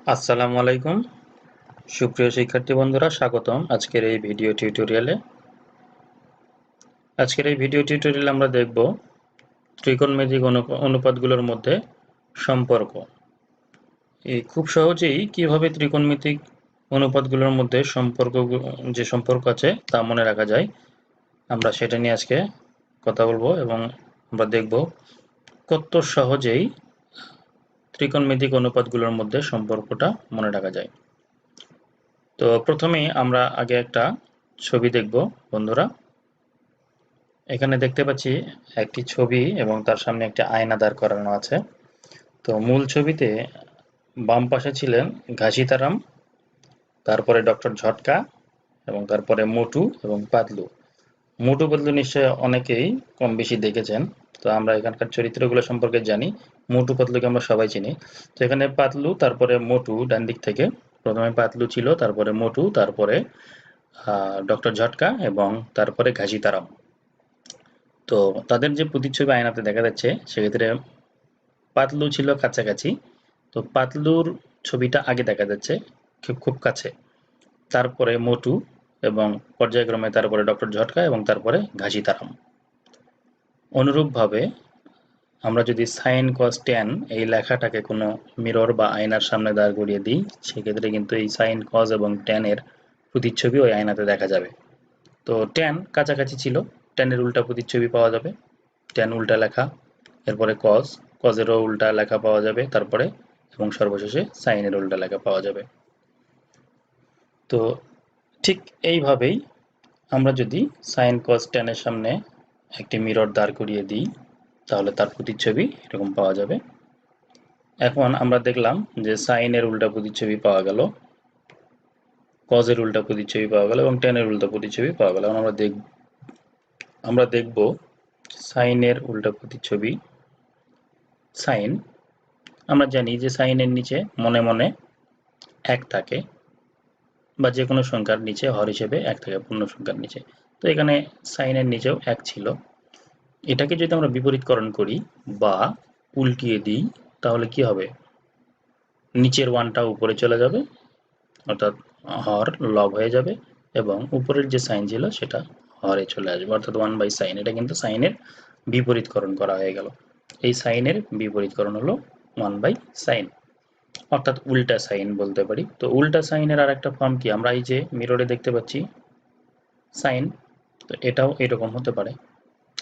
আসসালামু আলাইকুম সুপ্রিয় শিক্ষার্থী বন্ধুরা, স্বাগতম আজকের এই ভিডিও টিউটোরিয়ালে। আমরা দেখব ত্রিকোণমিতিক অনুপাতগুলোর মধ্যে সম্পর্ক। খুব সহজেই কিভাবে ত্রিকোণমিতিক অনুপাতগুলোর মধ্যে সম্পর্ক আছে তা মনে রাখা যায়, আমরা সেটা নিয়ে আজকে কথা বলবো এবং আমরা দেখব কত সহজেই ত্রিকোণমিতিক অনুপাতগুলোর মধ্যে সম্পর্কটা মনে রাখা যায়। তো প্রথমেই আমরা আগে একটা ছবি দেখব বন্ধুরা। এখানে দেখতে পাচ্ছি একটি ছবি এবং তার সামনে একটা আয়না দাঁড় করানো আছে। তো মূল ছবিতে বাম পাশে ছিলেন ঘাসিতারাম, তারপরে ডক্টর ঝটকা এবং তারপরে মোটু এবং পাতলু। মোটু পাতলু নিশ্চয় অনেকেই কম বেশি দেখেছেন। তো আমরা এখানকার চরিত্রগুলো সম্পর্কে জানি। মোটু পাতলুকে আমরা সবাই চিনি। তো এখানে পাতলু, তারপরে মোটু, ডান দিক থেকে প্রথমে পাতলু ছিল, তারপরে মোটু, তারপরে ডক্টর ঝটকা এবং তারপরে ঘাসিতারাম। তো তাদের যে প্রতিচ্ছবি আয়নাতে দেখা যাচ্ছে, সেক্ষেত্রে পাতলু ছিল কাছাকাছি। তো পাতলুর ছবিটা আগে দেখা যাচ্ছে, খুব কাছে, তারপরে মোটু এবং পর্যায়ক্রমে তারপরে ডক্টর ঝটকা এবং তারপরে ঘাসিতারাম। অনুরূপভাবে আমরা যদি সাইন কস ট্যান এই লেখাটাকে কোনো মিরর বা আয়নার সামনে দাঁড় করিয়ে দিই, সেক্ষেত্রে কিন্তু এই সাইন কস এবং ট্যানের প্রতিচ্ছবি ওই আয়নাতে দেখা যাবে। তো ট্যান কাছাকাছি ছিল, ট্যানের উল্টা প্রতিচ্ছবি পাওয়া যাবে, ট্যান উল্টা লেখা, এরপরে কজেরও উল্টা লেখা পাওয়া যাবে, তারপরে এবং সর্বশেষে সাইনের উল্টা লেখা পাওয়া যাবে। তো ঠিক এইভাবেই আমরা যদি সাইন কস ট্যানের সামনে একটি মিরর দাঁড় করিয়ে দিই, তাহলে তার প্রতিচ্ছবি এরকম পাওয়া যাবে। এখন আমরা দেখলাম যে সাইনের উল্টা প্রতিচ্ছবি পাওয়া গেল, কজের উল্টা প্রতিচ্ছবি পাওয়া গেল এবং ট্যানের উল্টা প্রতিচ্ছবি পাওয়া গেল। এখন আমরা দেখব সাইনের উল্টা প্রতিচ্ছবি। সাইন, আমরা জানি যে সাইনের নিচে মনে মনে এক থাকে, বা যে কোনো সংখ্যার নিচে হর হিসেবে এক থাকে, পূর্ণ সংখ্যার নিচে। তো এখানে সাইনের নিচেও এক ছিল। এটাকে যদি আমরা বিপরীতকরণ করি বা উল্টিয়ে দিই, তাহলে কি হবে? নিচের ওয়ানটা উপরে চলে যাবে, অর্থাৎ হর লব হয়ে যাবে, এবং উপরের যে সাইন ছিল সেটা হরে চলে আসবে, অর্থাৎ 1/sin। এটা কিন্তু সাইনের বিপরীতকরণ করা হয়ে গেল। এই সাইনের বিপরীতকরণ হলো 1/sin, অর্থাৎ উল্টা সাইন বলতে পারি। তো উল্টা সাইনের আর একটা ফর্ম কি? আমরা এই যে মিররে দেখতে পাচ্ছি সাইন, তো এটাও এরকম হতে পারে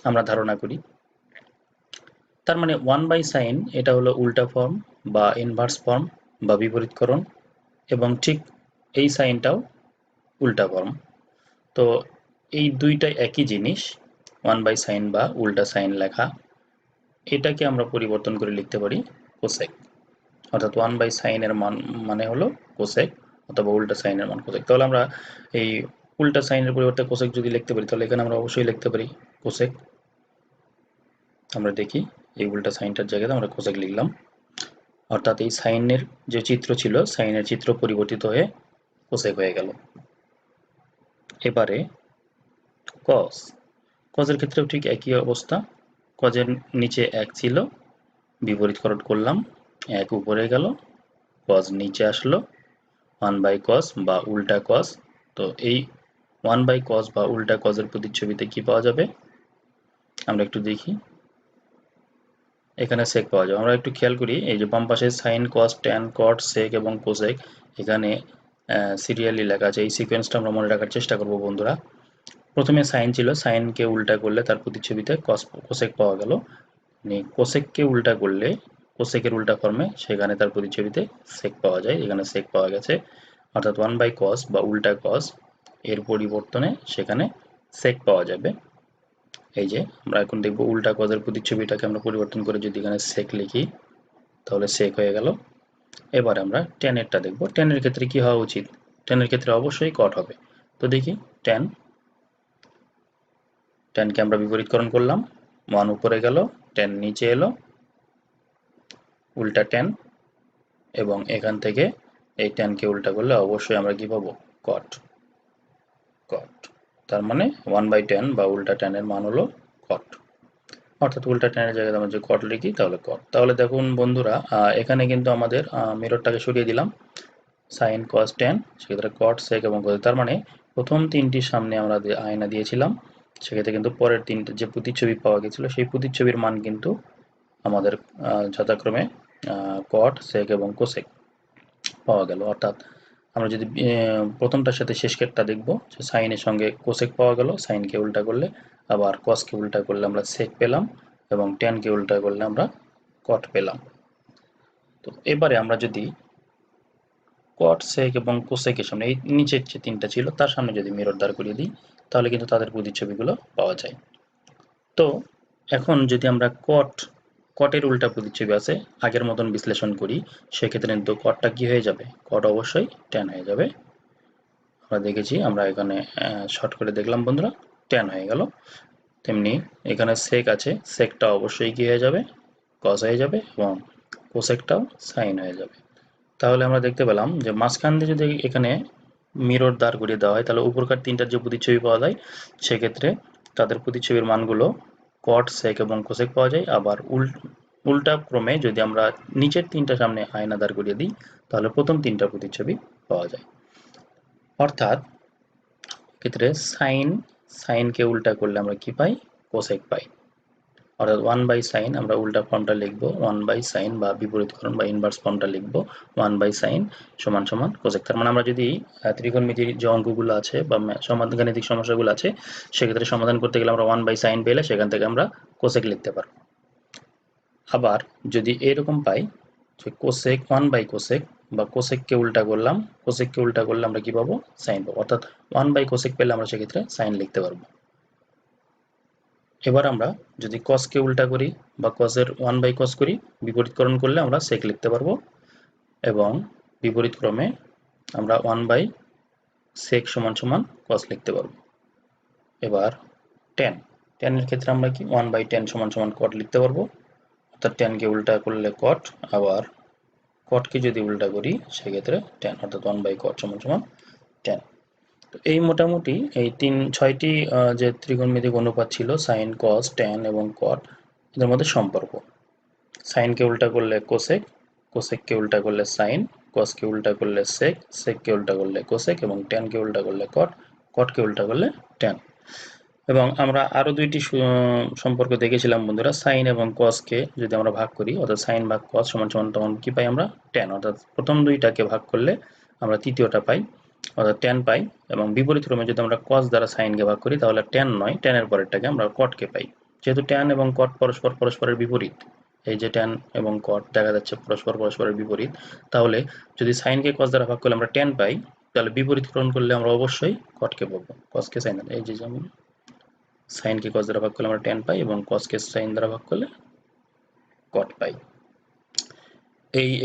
আমরা ধারণা করি। তার মানে 1/sin এটা হলো উল্টা ফর্ম বা ইনভার্স ফর্ম বা বিপরীতকরণ, এবং ঠিক এই সাইনটাও উল্টা ফর্ম। তো এই দুইটাই একই জিনিস, 1/sin বা উল্টা সাইন লেখা। এটাকে আমরা পরিবর্তন করে লিখতে পারি কোসেক, অর্থাৎ 1/sin এর মান মানে হলো কোসেক, অথবা উল্টা সাইনের মান কোসেক। তাহলে আমরা এই উল্টা সাইনের পরিবর্তে কোসেক যদি লিখতে পারি, তাহলে এখানে আমরা অবশ্যই লিখতে পারি কোসেক। আমরা দেখি এই উল্টা সাইনটার জায়গাতে আমরা কোসেক লিখলাম, অর্থাৎ এই সাইনের যে চিত্র ছিল, সাইনের চিত্র পরিবর্তিত হয়ে কোসেক হয়ে গেল। এবারে কস, কজের ক্ষেত্রেও ঠিক একই অবস্থা। কজের নিচে এক ছিল, বিপরীতকরণ করলাম, এক উপরে গেল, কজ নিচে আসলো, 1/cos বা উল্টা কস। তো এই 1/cos বা উল্টা কজের প্রতিচ্ছবিতে কি পাওয়া যাবে আমরা একটু দেখি। এখানে সেক পাওয়া যাবে। আমরা একটু খেয়াল করি, এই যে বাম পাশে সাইন, কস, ট্যান, কট, সেক এবং কোসেক এখানে সিরিয়ালি লেখা আছে। এই সিকোয়েন্সটা আমরা মনে রাখার চেষ্টা করব বন্ধুরা। প্রথমে সাইন ছিল, সাইনকে উল্টা করলে তার প্রতিচ্ছবিতে কোসেক পাওয়া গেল। কোসেককে উল্টা করলে কোসেকের উল্টা ফর্মে সেখানে তার প্রতিচ্ছবিতে সেক পাওয়া যায়। এখানে সেক পাওয়া গেছে, অর্থাৎ 1/cos বা উল্টা কস এর পরিবর্তনে সেখানে সেক পাওয়া যাবে। এই যে আমরা এখন দেখব উল্টা কজের প্রতিচ্ছবিটাকে আমরা পরিবর্তন করে যদি এখানে সেক লিখি, তাহলে সেক হয়ে গেল। এবার আমরা ট্যানেরটা দেখব। ট্যানের ক্ষেত্রে কি হওয়া উচিত? ট্যানের ক্ষেত্রে অবশ্যই কট হবে। তো দেখি, ট্যানকে আমরা বিপরীতকরণ করলাম, 1 উপরে গেল, ট্যান নিচে এলো, উল্টা ট্যান, এবং এখান থেকে এই ট্যানকে উল্টা করলে অবশ্যই আমরা কি পাবো? কট। তার মানে 1/tan বা উল্টা ট্যানের মান হলো কট। অর্থাৎ উল্টা ট্যানের জায়গায় আমরা যদি কট লিখি তাহলে কট। তাহলে দেখুন বন্ধুরা, এখানে কিন্তু আমাদের মিররটাকে সরিয়ে দিলাম, সাইন কস ট্যান, সেক্ষেত্রে কট সেক এবং কোসেক। তার মানে প্রথম তিনটির সামনে আমরা যে আয়না দিয়েছিলাম, সেক্ষেত্রে কিন্তু পরের তিনটে যে প্রতিচ্ছবি পাওয়া গেছিল সেই প্রতিচ্ছবির মান কিন্তু আমাদের যথাক্রমে কট সেক এবং কোসেক পাওয়া গেল। অর্থাৎ আমরা যদি প্রথমটার সাথে শেষেরটা দেখব, যে সাইনের সঙ্গে কোসেক পাওয়া গেল, সাইনকে উল্টা করলে, আবার কসকে উল্টা করলে আমরা সেক পেলাম, এবং ট্যানকে উল্টা করলে আমরা কট পেলাম। তো এবারে আমরা যদি কট সেক এবং কোসেকের সামনে এই নিচের যে তিনটা ছিল তার সামনে যদি মিরর দাঁড় করিয়ে দিই, তাহলে কিন্তু তাদের প্রতিচ্ছবিগুলো পাওয়া যায়। তো এখন যদি আমরা কটের উল্টা প্রতিচ্ছবি আছে আগের মতন বিশ্লেষণ করি, সেক্ষেত্রে কিন্তু কটটা কি হয়ে যাবে? কট অবশ্যই ট্যান হয়ে যাবে। আমরা দেখেছি, আমরা এখানে শর্ট করে দেখলাম বন্ধুরা, ট্যান হয়ে গেল। তেমনি এখানে সেক আছে, সেকটা অবশ্যই কি হয়ে যাবে? কস হয়ে যাবে, এবং কোসেকটাও সাইন হয়ে যাবে। তাহলে আমরা দেখতে পেলাম যে মাঝখান দিয়ে যদি এখানে মিরর দাঁড় করিয়ে দেওয়া হয়, তাহলে উপরকার তিনটার যে প্রতিচ্ছবি পাওয়া যায়, সেক্ষেত্রে তাদের প্রতিচ্ছবির মানগুলো কট সেক এবং কোসেক পাওয়া যায়। আবার উল্টা ক্রমে যদি আমরা নিচের তিনটা সামনে আয়না দাঁড় করিয়ে দিই, তাহলে প্রথম তিনটা প্রতিচ্ছবি পাওয়া যায়। অর্থাৎ ক্ষেত্রে সাইনকে উল্টা করলে আমরা কি পাই? কোসেক পাই। অর্থাৎ 1/sin আমরা উল্টা ফর্মটা লিখব 1/sin, বা বিপরীতকরণ বা ইনভার্স ফর্মটা লিখব 1/sin সমান সমান কোসেক। তার মানে আমরা যদি ত্রিকোণমিতির যে অঙ্কগুলো আছে বা গাণিতিক সমস্যাগুলো আছে, সেক্ষেত্রে সমাধান করতে গেলে আমরা 1/sin পেলে সেখান থেকে আমরা কোসেক লিখতে পারব। আবার যদি এরকম পাই যে কোসেক 1/কোসেক, বা কোসেককে উল্টা করলাম, কোসেককে উল্টা করলে আমরা কি পাবো? সাইন পাবো। অর্থাৎ 1/কোসেক পেলে আমরা সেক্ষেত্রে সাইন লিখতে পারবো। এবার আমরা যদি কসকে উল্টা করি বা কসের 1/cos করি, বিপরীতকরণ করলে আমরা সেক লিখতে পারবো, এবং বিপরীত ক্রমে আমরা 1/sec সমান সমান কস লিখতে পারবো। এবার ট্যানের ক্ষেত্রে আমরা কি 1/tan সমান সমান কট লিখতে পারবো। অর্থাৎ ট্যানকে উল্টা করলে কট, আবার কটকে যদি উল্টা করি সেক্ষেত্রে ট্যান, অর্থাৎ 1/cot সমান সমান ট্যান। তো এই মোটামুটি এই 6টি যে ত্রিকোণমিতিক অনুপাত ছিল, সাইন কস ট্যান এবং কট, এদের মধ্যে সম্পর্ক। সাইনকে উল্টা করলে কোসেক, কোসেককে উল্টা করলে সাইন, কসকে উল্টা করলে সেক, সেককে উল্টা করলে কোসেক, এবং ট্যানকে উল্টা করলে কট, কটকে উল্টা করলে ট্যান। এবং আমরা আরো দুইটি সম্পর্ক দেখেছিলাম বন্ধুরা, সাইন এবং কসকে যদি আমরা ভাগ করি, অর্থাৎ সাইন ভাগ কস সমান সমান, তখন কি পাই আমরা? ট্যান। অর্থাৎ প্রথম দুইটাকে ভাগ করলে আমরা তৃতীয়টা পাই, অর্থাৎ ট্যান পাই। এবং বিপরীত ক্রমে যদি আমরা কস দ্বারা সাইনকে ভাগ করি, তাহলে ট্যান নয়, ট্যানের পরেরটাকে আমরা কটকে পাই। যেহেতু ট্যান এবং কট পরস্পরের বিপরীত, এই যে ট্যান এবং কট দেখা যাচ্ছে পরস্পরের বিপরীত, তাহলে যদি সাইনকে কস দ্বারা ভাগ করলে আমরা ট্যান পাই, তাহলে বিপরীতকরণ করলে আমরা অবশ্যই কটকে পাবো, কসকে সাইন। এই যে যেমন সাইনকে কস দ্বারা ভাগ করলে আমরা ট্যান পাই, এবং কসকে সাইন দ্বারা ভাগ করলে কট পাই।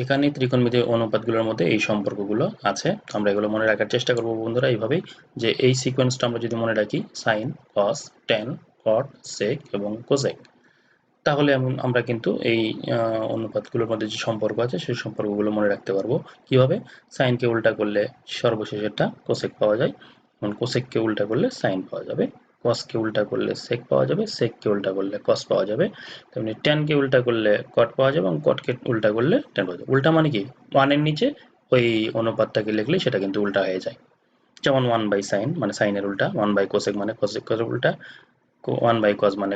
এখানে ত্রিকোণমিতিক অনুপাতগুলোর মধ্যে এই সম্পর্কগুলো আছে। আমরা এগুলো মনে রাখার চেষ্টা করব বন্ধুরা এইভাবেই, যে এই সিকোয়েন্সটা আমরা যদি মনে রাখি, সাইন কস ট্যান কট সেক এবং কোসেক, তাহলে আমরা কিন্তু এই অনুপাতগুলোর মধ্যে যে সম্পর্ক আছে সেই সম্পর্কগুলো মনে রাখতে পারবো। কিভাবে? সাইনকে উল্টা করলে সর্বশেষেরটা কোসেক পাওয়া যায়, এবং কোসেককে উল্টা করলে সাইন পাওয়া যাবে, কসকে উল্টা করলে সেক পাওয়া যাবে, সেককে উল্টা করলে কস পাওয়া যাবে, তেমনি ট্যানকে উল্টা করলে কট পাওয়া যাবে, এবং কটকে উল্টা করলে ট্যান পাওয়া যাবে। উল্টা মানে কি? 1-এর নিচে ওই অনুপাতটাকে লিখলে সেটা কিন্তু উল্টা হয়ে যায়। যেমন 1/sin মানে সাইনের উল্টা, 1/cosec মানে কোসেকের উল্টা, 1/cos মানে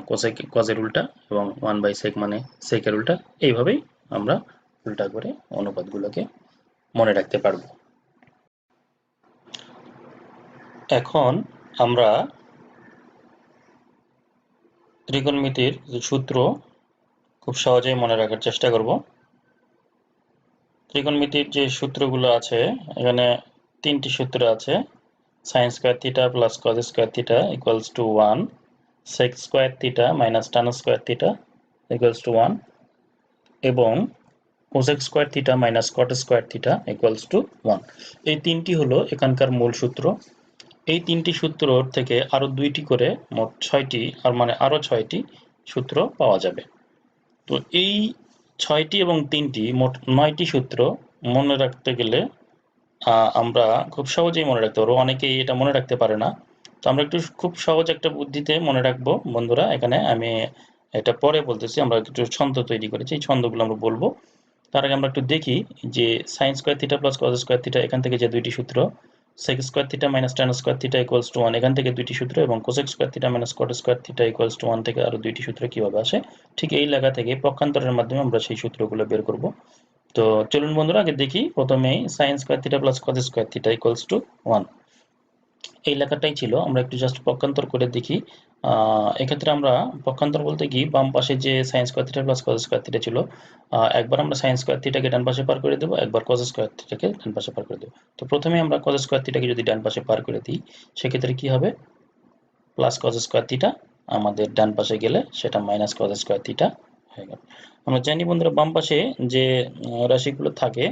কজের উল্টা, এবং 1/sec মানে সেকের উল্টা। এইভাবেই আমরা উল্টা করে অনুপাতগুলোকে মনে রাখতে পারবো। এখন আমরা ত্রিকোণমিতির যে সূত্র খুব সহজেই মনে রাখার চেষ্টা করব। ত্রিকোণমিতির যে সূত্রগুলো আছে, এখানে 3টি সূত্র আছে। sin square theta plus cos square theta equals to 1, sec square theta minus tan square theta equals to 1, এবং cosec square theta minus cot square theta equals to 1। এই তিনটি হলো এখানকার মূল সূত্র। এই তিনটি সূত্র থেকে আরো 2টি করে মোট 6টি, আর মানে আরো 6টি সূত্র পাওয়া যাবে। তো এই 6টি এবং 3টি মোট 9টি সূত্র মনে রাখতে গেলে আমরা খুব সহজেই মনে রাখতে পারবো। অনেকেই এটা মনে রাখতে পারে না। তো আমরা একটু খুব সহজ একটা বুদ্ধিতে মনে রাখবো বন্ধুরা। এখানে আমি এটা পরে বলতেছি, আমরা একটু ছন্দ তৈরি করেছি, এই ছন্দগুলো আমরা বলবো। তার আগে আমরা একটু দেখি যে sine square theta plus cos square theta, এখান থেকে যে দুইটি সূত্র, sec square theta minus tan square theta equals to 1, এখান থেকে দুইটি সূত্র, এবং cosec square theta minus cot square theta equals to 1 থেকে আরো দুইটি সূত্র কিভাবে আসে, ঠিক এই লেখা থেকে পক্ষান্তরের মাধ্যমে আমরা সেই সূত্রগুলো বের করব। তো চলুন বন্ধুরা আগে দেখি, প্রথমেই sign square theta plus cos square theta equals to 1, এই লেখাটাই ছিল। আমরা একটু জাস্ট পক্ষান্তর করে দেখি। এক্ষেত্রে আমরা পক্ষান্তর বলতে কি, বাম পাশে যে sine square theta plus cos square theta ছিল, একবার আমরা সাইন স্কোয়ার থিটাকে ডান পাশে পার করে দেবো, একবার কজ স্কোয়ার থিটাকে ডান পাশে পার করে দেবো। তো প্রথমে আমরা কজ স্কোয়ার থিটাকে যদি ডান পাশে পার করে দিই, সেক্ষেত্রে কি হবে, প্লাস কজ স্কোয়ার থিটা, আমাদের ডান পাশে গেলে সেটা মাইনাস কজ স্কোয়ার থিটা হয়ে গেল। আমরা জানি বন্ধুরা, বাম পাশে যে রাশিগুলো থাকে,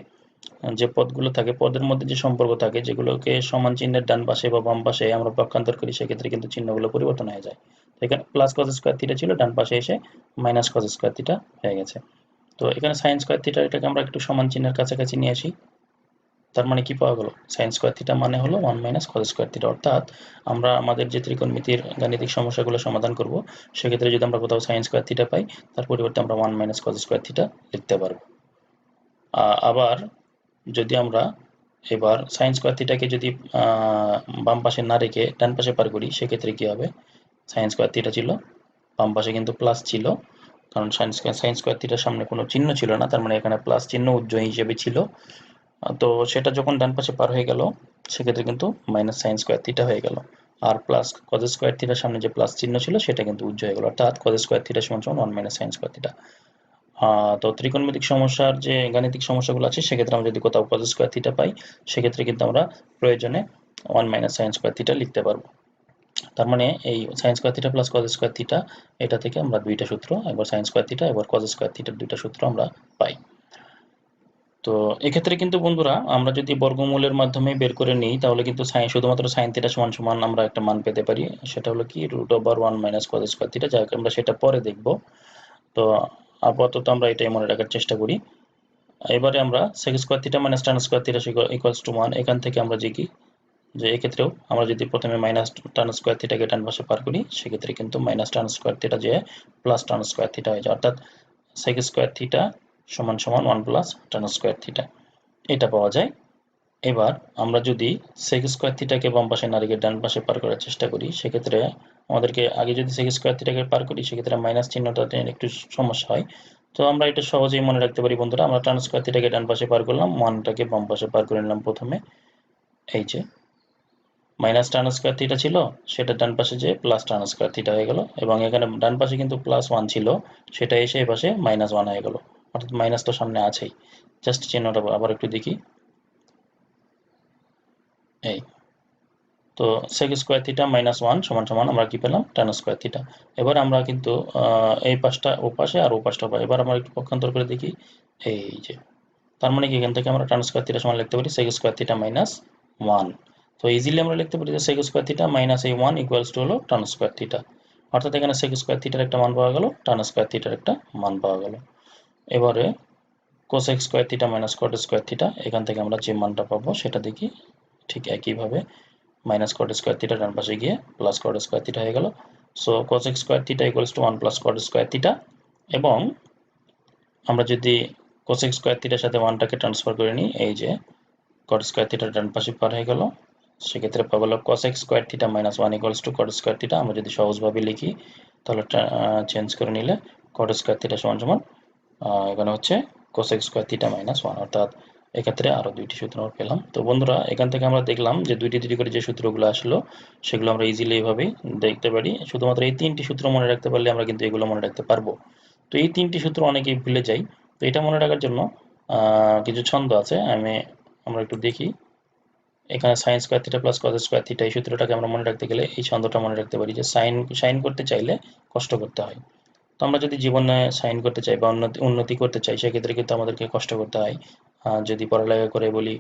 যে পদগুলো থাকে, পদের মধ্যে যে সম্পর্ক থাকে, যেগুলোকে সমান চিহ্নের ডান পাশে বা বাম পাশে আমরা পক্ষান্তর করি, সেক্ষেত্রে কিন্তু চিহ্নগুলো পরিবর্তন হয়ে যায়। তো এখানে প্লাস কজ স্কোয়ার থিটা ছিল, ডান পাশে এসে মাইনাস কজ স্কোয়ার থিটা হয়ে গেছে। তো এখানে সাইন স্কোয়ার থিটা, এটাকে আমরা একটু সমান চিহ্নের কাছাকাছি নিয়ে আসি। তার মানে কি পাওয়া গেল, সাইন স্কোয়ার থিটা মানে হলো 1 মাইনাস কজ স্কোয়ার থিটা। অর্থাৎ আমরা আমাদের যে ত্রিকোণমিতির গাণিতিক সমস্যাগুলো সমাধান করব, সেক্ষেত্রে যদি আমরা কোথাও সাইন স্কোয়ার থিটা পাই, তার পরিবর্তে আমরা 1 মাইনাস কজ স্কোয়ার থিটা লিখতে পারবো। আবার যদি আমরা এবার সাইন স্কোয়ার থিটাকে যদি বাম পাশে না রেখে ডান পাশে পার করি, সেক্ষেত্রে কি হবে, সাইন স্কোয়ার থিটা ছিল, বাম পাশে কিন্তু প্লাস ছিল, কারণ সাইন স্কোয়ার থিটার সামনে কোনো চিহ্ন ছিল না, তার মানে এখানে প্লাস চিহ্ন উজ্জ্বল হিসেবে ছিল। তো সেটা যখন ডান পাশে পার হয়ে গেল, সেক্ষেত্রে কিন্তু মাইনাস সাইন স্কোয়ার থিটা হয়ে গেল। আর প্লাস কজ স্কোয়ার থিটার সামনে যে প্লাস চিহ্ন ছিল, সেটা কিন্তু উজ্জ্বল হয়ে গেল, অর্থাৎ কজ স্কোয়ার থিটা সমান সমান 1 মাইনাস সাইন স্কোয়ার থিটা। তো ত্রিকোণমিতিক সমস্যার যে গাণিতিক সমস্যাগুলো আছে, সেক্ষেত্রে আমরা যদি কোথাও কজ স্কোয়ার থিটা পাই, সেক্ষেত্রে কিন্তু আমরা প্রয়োজনে 1 মাইনাস সাইন স্কোয়ার থিটা লিখতে পারবো। তার মানে এই sign square theta plus cos square theta, এটা থেকে আমরা দুইটা সূত্র, একবার সাইন স্কোয়ার থিটা, একবার কজ স্কোয়ার থিটার দুইটা সূত্র আমরা পাই। তো এক্ষেত্রে কিন্তু বন্ধুরা, আমরা যদি বর্গমূলের মাধ্যমে বের করে নিই, তাহলে কিন্তু শুধুমাত্র সাইন থিটা সমান সমান আমরা একটা মান পেতে পারি, সেটা হলো কি √1 মাইনাস কজ স্কোয়ার থিটা, যাই হোক আমরা সেটা পরে দেখব। তো আপাতত আমরা এটাই মনে রাখার চেষ্টা করি। এবারে আমরা sec square theta minus tan square theta equals to 1, এখান থেকে আমরা দেখি যে এক্ষেত্রেও আমরা যদি প্রথমে মাইনাস tan স্কোয়ার থিটাকে ডান পাশে পার করি, সেক্ষেত্রে কিন্তু মাইনাস tan স্কোয়ার থিটা যে প্লাস tan স্কোয়ার থিটা হয়ে যায়, অর্থাৎ sec স্কোয়ার থিটা সমান সমান 1 প্লাস tan স্কোয়ার থিটা, এটা পাওয়া যায়। এবার আমরা যদি sec স্কোয়ার থিটাকে বাম পাশে না রেখে ডান পাশে পার করার চেষ্টা করি, সেক্ষেত্রে আমাদেরকে আগে যদি sec স্কোয়ার থিটাকে পার করি, সেক্ষেত্রে মাইনাস চিহ্নটা একটু সমস্যা হয়। তো আমরা এটা সহজেই মনে রাখতে পারি বন্ধুরা, আমরা tan স্কোয়ার থিটাকে ডান পাশে পার করলাম, 1টাকে বাম পাশে পার করে নিলাম প্রথমে, এই যে মাইনাস tan স্কোয়ার থিটা ছিল, সেটা ডান পাশে যে প্লাস tan স্কোয়ার থিটা হয়ে গেল, এবং এখানে ডান পাশে কিন্তু প্লাস 1 ছিল, সেটা এসে এই পাশে মাইনাস 1 হয়ে গেল, অর্থাৎ মাইনাস তো সামনে আছেই। জাস্ট চিহ্নটা আবার একটু দেখি, এই তো sec স্কোয়ার থিটা মাইনাস 1 সমান সমান আমরা কি পেলাম, tan স্কোয়ার থিটা। এবার আমরা কিন্তু এই পাশটা ও পাশে আর ও পাশটা পাই, এবার আমরা একটু পক্ষান্তর করে দেখি, এই যে তার মানে কি এখান থেকে আমরা tan স্কোয়ার থিটা সমান লিখতে পারি sec স্কোয়ার থিটা মাইনাস 1। তো ইজিলি আমরা লিখতে পারি যে sec স্কোয়ার থিটা মাইনাস এই 1 ইকুয়ালস টু হলো tan স্কোয়ার থিটা, অর্থাৎ এখানে sec স্কোয়ার থিটার একটা মান পাওয়া গেল, tan স্কোয়ার থিটার একটা মান পাওয়া গেল। এবারে cosec square theta minus cot square theta, এখান থেকে আমরা যে মানটা পাবো সেটা দেখি, ঠিক একইভাবে মাইনাস কট স্কোয়ার থিটা ডান পাশে গিয়ে প্লাস কট স্কোয়ার থিটা হয়ে গেল। So cosec square theta equals to 1 plus cot square theta, এবং আমরা যদি cosec স্কোয়ার থিটার সাথে 1টাকে ট্রান্সফার করে নিই, এই যে কট স্কোয়ার থিটা ডান পাশে পার হয়ে গেল, সেক্ষেত্রে পাবো হলো cosec square theta minus 1 equals to caught square theta. আমরা যদি সহজভাবে লিখি, তাহলে চেঞ্জ করে নিলে কট স্কোয়ার থিটা সমান সমান এখানে হচ্ছে cosec স্কোয়ার থিটা মাইনাস 1, অর্থাৎ এক্ষেত্রে আরো দুইটি সূত্র আমরা পেলাম। তো বন্ধুরা, এখান থেকে আমরা দেখলাম যে দুইটি দুইটি করে যে সূত্রগুলো আসলো, সেগুলো আমরা ইজিলি এইভাবেই দেখতে পারি। শুধুমাত্র এই তিনটি সূত্র মনে রাখতে পারলে আমরা কিন্তু এগুলো মনে রাখতে পারবো। তো এই তিনটি সূত্র অনেকেই ভুলে যাই, তো এটা মনে রাখার জন্য কিছু ছন্দ আছে, আমরা একটু দেখি। এখানে sign square theta plus cos square theta, এই সূত্রটাকে আমরা মনে রাখতে গেলে এই ছন্দটা মনে রাখতে পারি যে সাইন করতে চাইলে কষ্ট করতে হয়। তো আমরা যদি জীবনে সাইন করতে চাই বা উন্নতি করতে চাই, সেক্ষেত্রে কিন্তু আমাদেরকে কষ্ট করতে হয়। যদি পড়ালেখা করে বলি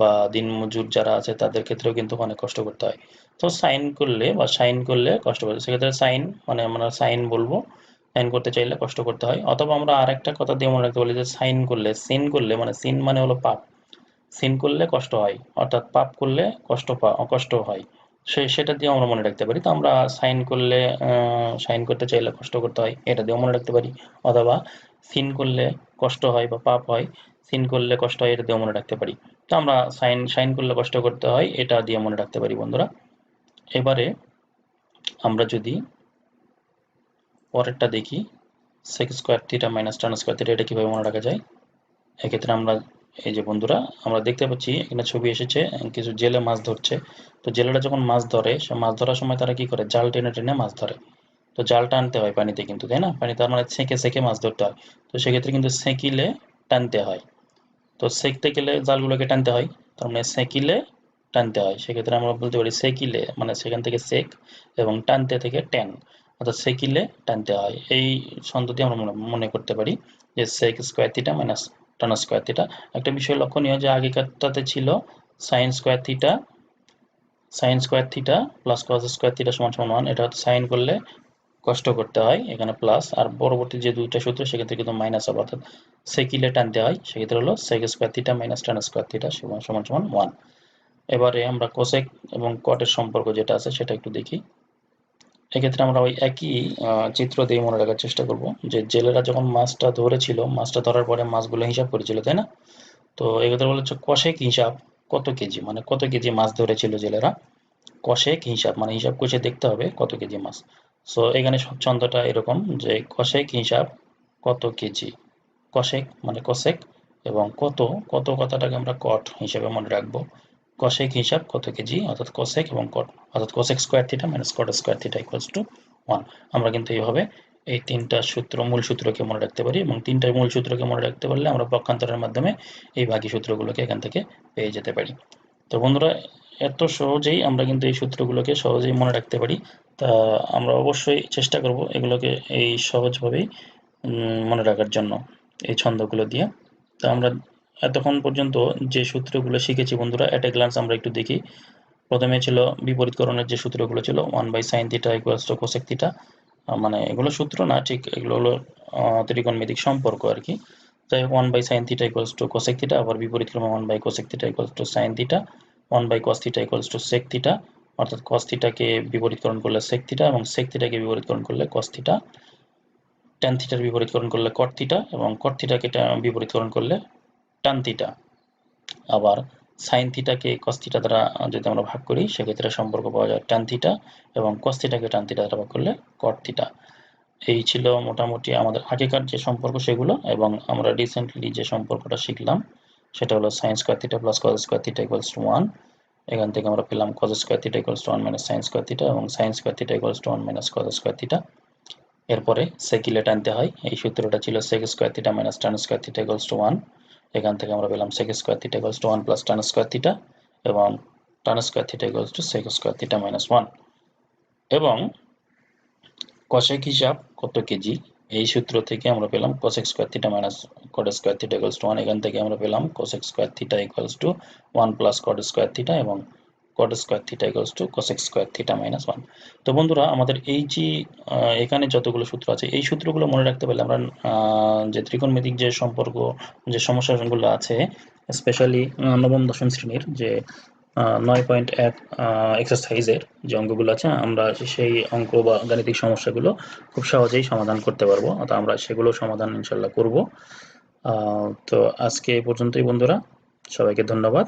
বা দিনমজুর যারা আছে, তাদের ক্ষেত্রেও কিন্তু অনেক কষ্ট করতে হয়। তো সাইন করলে বা সাইন করলে কষ্ট করতে, সেক্ষেত্রে সাইন মানে আমরা সাইন বলবো, সাইন করতে চাইলে কষ্ট করতে হয়। অথবা আমরা আরেকটা কথা দিয়ে মনে রাখতে পারি যে সাইন করলে, সিন করলে, মানে সিন মানে হলো পাপ, সিন করলে কষ্ট হয়, অর্থাৎ পাপ করলে কষ্ট হয়। সেটা দিয়ে আমরা মনে রাখতে পারি। তো আমরা সাইন করলে সাইন করতে চাইলে কষ্ট করতে হয়, এটা দিয়েও মনে রাখতে পারি। অথবা সিন করলে কষ্ট হয় বা পাপ হয়, সিন করলে কষ্ট হয়, এটা দিয়েও মনে রাখতে পারি। তো আমরা সাইন করলে কষ্ট করতে হয়, এটা দিয়ে মনে রাখতে পারি বন্ধুরা। এবারে আমরা যদি পরেরটা দেখি, sec square theta minus tan square theta, এটা কিভাবে মনে রাখা যায়। এক্ষেত্রে আমরা এই যে বন্ধুরা আমরা দেখতে পাচ্ছি এখানে ছবি এসেছে, কিছু জেলে মাছ ধরছে। তো জেলেরা যখন মাছ ধরে, সে মাছ ধরার সময় তারা কি করে, জাল টেনে টেনে মাছ ধরে। তো জাল টানতে হয় পানিতে কিন্তু, তাই না? পানিতে তার মানে ছেঁকে ছেঁকে মাছ ধরতে হয়। তো সেক্ষেত্রে কিন্তু সেঁকিলে টানতে হয়। তো সেঁকতে গেলে জালগুলোকে টানতে হয়, তার মানে সেঁকিলে টানতে হয়। সেক্ষেত্রে আমরা বলতে পারি সেকিলে মানে সেখান থেকে সেক এবং টানতে থেকে টেন, অর্থাৎ সেকিলে টানতে হয়। এই ছন্দ দিয়ে আমরা মনে করতে পারি যে সেক স্কোয়ার থিটা মাইনাস টান স্কোয়ার থিটা। একটা বিষয় লক্ষণীয় যে আগেকারটাতে ছিল sign square theta plus cos square theta সমান সমান 1, এটা হচ্ছে সাইন করলে কষ্ট করতে হয়, এখানে প্লাস, আর পরবর্তী যে দুইটা সূত্র সেক্ষেত্রে কিন্তু মাইনাস হবে, অর্থাৎ সেকিলে টানতে হয়, সেক্ষেত্রে হলো সেক স্কোয়ার থিটা মাইনাস টান স্কোয়ার থিটা সমান সমান 1। এবারে আমরা কোসেক এবং কটের সম্পর্ক যেটা আছে সেটা একটু দেখি। এক্ষেত্রে আমরা ওই একই চিত্র দিয়ে মনে রাখার চেষ্টা করব যে জেলেরা যখন মাছটা ধরেছিল, মাছটা ধরার পরে মাছগুলো হিসাব করেছিল, তাই না? তো এক্ষেত্রে বলা হচ্ছে কষেক হিসাব কত কেজি, মানে কত কেজি মাছ ধরেছিল জেলেরা। কষেক হিসাব মানে হিসাব কষে দেখতে হবে কত কেজি মাছ। সো এখানে ছন্দটা এরকম যে কষেক হিসাব কত কেজি, কষেক মানে কষেক, এবং কত কত কথাটাকে আমরা কট হিসেবে মনে রাখবো। কষেক হিসাব কত কেজি, অর্থাৎ কষেক এবং কট, অর্থাৎ cosec square theta minus cot square theta equals to 1। আমরা কিন্তু এইভাবে এই তিনটা সূত্র, মূল সূত্রকে মনে রাখতে পারি, এবং তিনটা মূল সূত্রকে মনে রাখতে পারলে আমরা পক্ষান্তরের মাধ্যমে এই বাকি সূত্রগুলোকে এখান থেকে পেয়ে যেতে পারি। তো বন্ধুরা, এত সহজেই আমরা কিন্তু এই সূত্রগুলোকে সহজেই মনে রাখতে পারি। তা আমরা অবশ্যই চেষ্টা করব এগুলোকে এই সহজভাবেই মনে রাখার জন্য, এই ছন্দগুলো দিয়ে। তো আমরা এতক্ষণ পর্যন্ত যে সূত্রগুলো শিখেছি বন্ধুরা, এট এ গ্লান্স আমরা একটু দেখি। প্রথমে ছিল বিপরীতকরণের যে সূত্রগুলো ছিল, 1/sin θ = cosec θ, মানে এগুলো সূত্র না ঠিক, এগুলো হলো ত্রিকোণমিতিক সম্পর্ক আর কি। যাই হোক, 1/sin θ = cosec θ, আবার বিপরীতক্রমে 1/cosec θ = sin θ, 1/cos θ = sec θ, অর্থাৎ cos θ কে বিপরীতকরণ করলে sec θ, এবং sec θ কে বিপরীতকরণ করলে cos θ, tan θ এর বিপরীতকরণ করলে cot θ, এবং cot θ কে বিপরীতকরণ করলে tan θ। আবার sin θ কে cos θ দ্বারা যদি আমরা ভাগ করি, সেক্ষেত্রে সম্পর্ক পাওয়া যায় tan θ, এবং cos θ কে tan θ দ্বারা ভাগ করলে cot θ। এই ছিল মোটামুটি আমাদের আগেকার যে সম্পর্ক সেগুলো, এবং আমরা রিসেন্টলি যে সম্পর্কটা শিখলাম সেটা হলো sin square theta plus cos square theta equals to 1। এখান থেকে আমরা পেলাম cos square theta equals to 1 minus sin square theta, এবং sin square theta equals to 1 minus cos square theta. এরপরে সেকিলে টানতে হয়, এই সূত্রটা ছিল sec square theta minus tan square theta equals to 1। এখান থেকে আমরা পেলাম sec square theta equals to 1 plus tan square theta, এবং tan square theta equals two sec square theta minus 1। এবং কসেক হিসাব কত কেজি, এই সূত্র থেকে আমরা পেলাম cosec square theta minus cot square theta equals to 1। এখান থেকে আমরা পেলাম cosec square theta equals to 1 plus cot square theta, এবং cot square theta equals two cosec square theta minus 1। তো বন্ধুরা, আমাদের এই যে এখানে যতগুলো সূত্র আছে, এই সূত্রগুলো মনে রাখতে পারলে আমরা যে ত্রিকোণমিতিক যে সম্পর্ক, যে সমস্যাগুলো আছে, স্পেশালি নবম দশম শ্রেণীর যে 9.1 এক্সারসাইজের যে অঙ্কগুলো আছে, আমরা সেই অঙ্ক বা গাণিতিক সমস্যাগুলো খুব সহজেই সমাধান করতে পারবো। তো আমরা সেগুলো সমাধান ইনশাল্লাহ করব। তো আজকে এই পর্যন্তই বন্ধুরা, সবাইকে ধন্যবাদ।